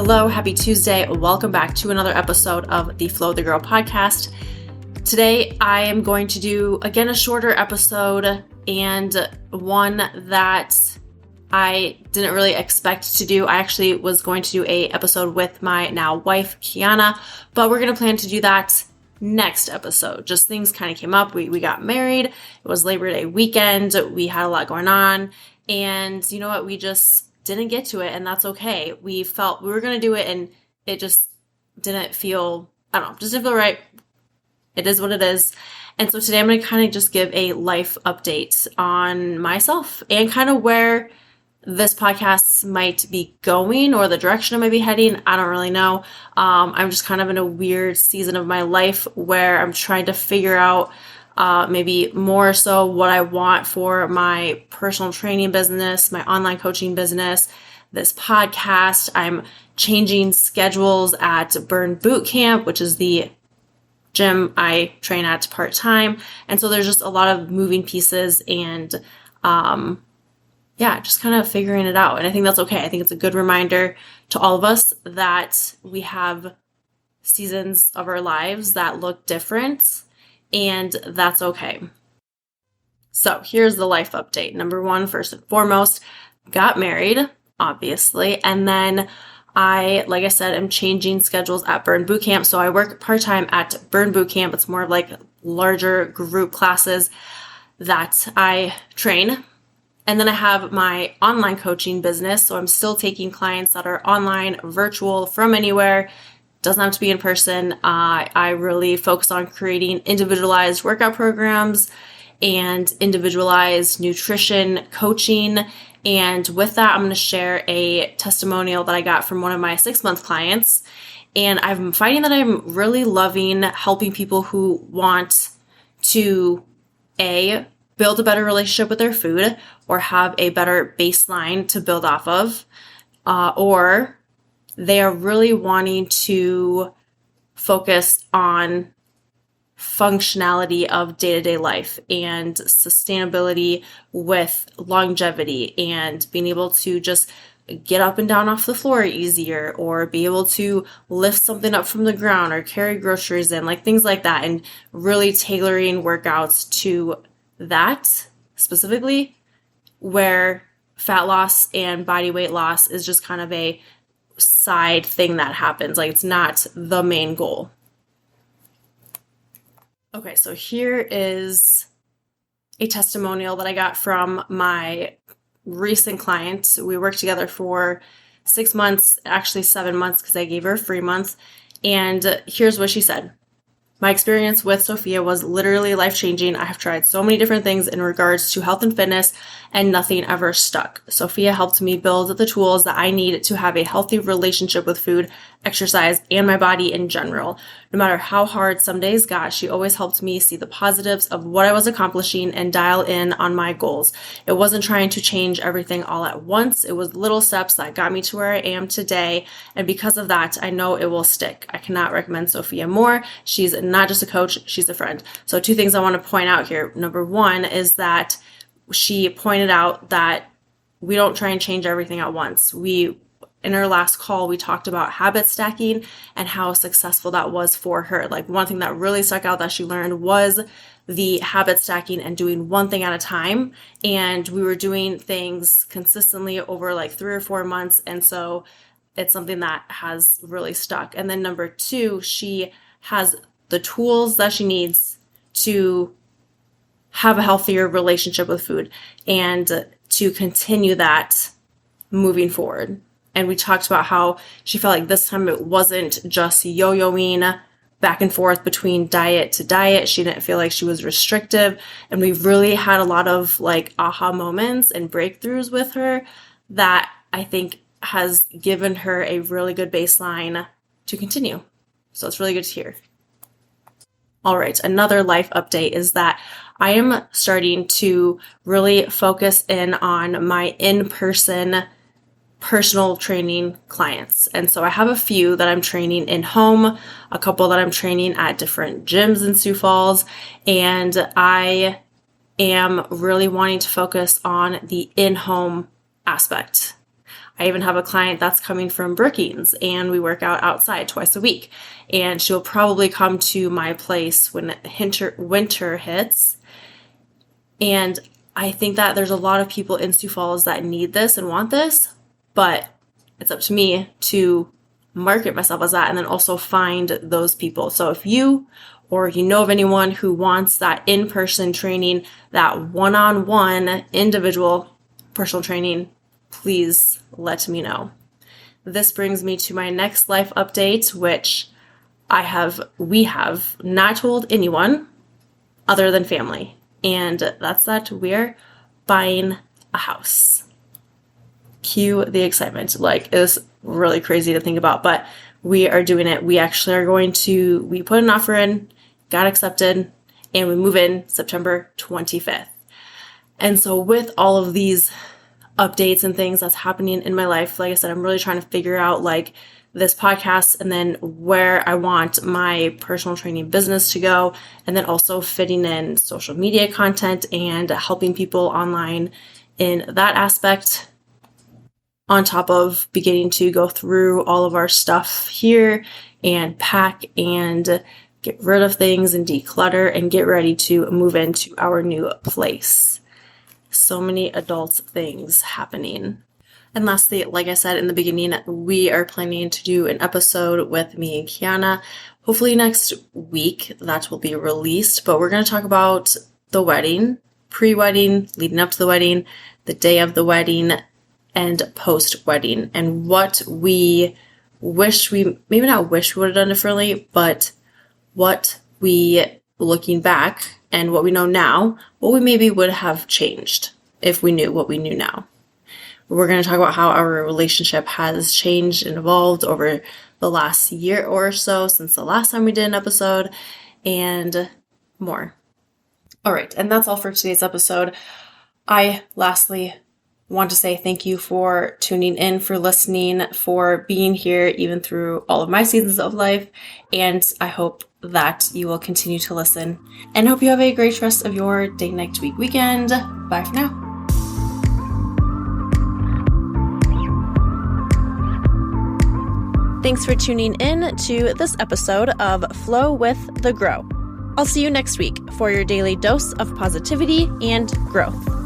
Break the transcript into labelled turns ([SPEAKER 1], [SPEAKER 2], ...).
[SPEAKER 1] Hello, happy Tuesday. Welcome back to another episode of the Flow the Girl podcast. Today, I am going to do, again, a shorter episode and one that I didn't really expect to do. I actually was going to do an episode with my now wife, Kiana, but we're going to plan to do that next episode. Just things kind of came up. We got married. It was Labor Day weekend. We had a lot going on. And you know what? We just didn't get to it, and that's okay. We felt we were going to do it, and it just didn't feel, I don't know, just didn't feel right. It is what it is. And so today I'm going to kind of just give a life update on myself and kind of where this podcast might be going or the direction it might be heading. I don't really know. I'm just kind of in a weird season of my life where I'm trying to figure out maybe more so what I want for my personal training business, my online coaching business, this podcast. I'm changing schedules at Burn Boot Camp, which is the gym I train at part-time. And so there's just a lot of moving pieces and just kind of figuring it out. And I think that's okay. I think it's a good reminder to all of us that we have seasons of our lives that look different, and that's okay. So here's the life update. Number one, first and foremost, got married, obviously. And then like I said, I'm changing schedules at Burn Boot Camp. So I work part-time at Burn Boot Camp. It's more of like larger group classes that I train. And then I have my online coaching business. So I'm still taking clients that are online, virtual, from anywhere. Doesn't have to be in person. I really focus on creating individualized workout programs and individualized nutrition coaching. And with that, I'm going to share a testimonial that I got from one of my 6-month clients. And I'm finding that I'm really loving helping people who want to, build a better relationship with their food or have a better baseline to build off of, or they are really wanting to focus on functionality of day-to-day life and sustainability with longevity and being able to just get up and down off the floor easier or be able to lift something up from the ground or carry groceries in, like things like that, and really tailoring workouts to that specifically, where fat loss and body weight loss is just kind of a side thing that happens. Like, it's not the main goal. Okay, so here is a testimonial that I got from my recent client. We worked together for 6 months, actually 7 months, because I gave her a free month. And here's what she said. My experience with Sophia was literally life-changing. I have tried so many different things in regards to health and fitness, and nothing ever stuck. Sophia helped me build the tools that I need to have a healthy relationship with food, exercise, and my body in general. No matter how hard some days got, she always helped me see the positives of what I was accomplishing and dial in on my goals. It wasn't trying to change everything all at once. It was little steps that got me to where I am today. And because of that, I know it will stick. I cannot recommend Sophia more. She's not just a coach, she's a friend. So 2 things I want to point out here. Number 1 is that she pointed out that we don't try and change everything at once. In our last call, we talked about habit stacking and how successful that was for her. Like, one thing that really stuck out that she learned was the habit stacking and doing one thing at a time. And we were doing things consistently over like 3 or 4 months. And so it's something that has really stuck. And then number 2, she has the tools that she needs to have a healthier relationship with food and to continue that moving forward. And we talked about how she felt like this time it wasn't just yo-yoing back and forth between diet to diet. She didn't feel like she was restrictive. And we've really had a lot of like aha moments and breakthroughs with her that I think has given her a really good baseline to continue. So it's really good to hear. All right, another life update is that I am starting to really focus in on my in-person personal training clients. And so I have a few that I'm training in home, a couple that I'm training at different gyms in Sioux Falls, and I am really wanting to focus on the in-home aspect. I even have a client that's coming from Brookings, and we work out outside twice a week. And she'll probably come to my place when winter hits. And I think that there's a lot of people in Sioux Falls that need this and want this, but it's up to me to market myself as that and then also find those people. So if you or you know of anyone who wants that in-person training, that one-on-one individual personal training, please let me know. This brings me to my next life update, which we have not told anyone other than family. And that's that we're buying a house. Cue the excitement. Like, it's really crazy to think about, but we are doing it. We actually are we put an offer in, got accepted, and we move in September 25th. And so with all of these updates and things that's happening in my life, like I said, I'm really trying to figure out like this podcast and then where I want my personal training business to go, and then also fitting in social media content and helping people online in that aspect, on top of beginning to go through all of our stuff here and pack and get rid of things and declutter and get ready to move into our new place. So many adult things happening. And lastly, like I said in the beginning, we are planning to do an episode with me and Kiana, hopefully next week that will be released, but we're going to talk about the wedding, pre-wedding, leading up to the wedding, the day of the wedding, and post-wedding, and what we wish maybe not wish we would have done differently, but what we, looking back and what we know now, what we maybe would have changed if we knew what we knew now. We're going to talk about how our relationship has changed and evolved over the last year or so since the last time we did an episode, and more. All right, and that's all for today's episode. I lastly want to say thank you for tuning in, for listening, for being here even through all of my seasons of life, and I hope that you will continue to listen, and hope you have a great rest of your day, night, week, weekend. Bye for now. Thanks for tuning in to this episode of Flow with the Grow. I'll see you next week for your daily dose of positivity and growth.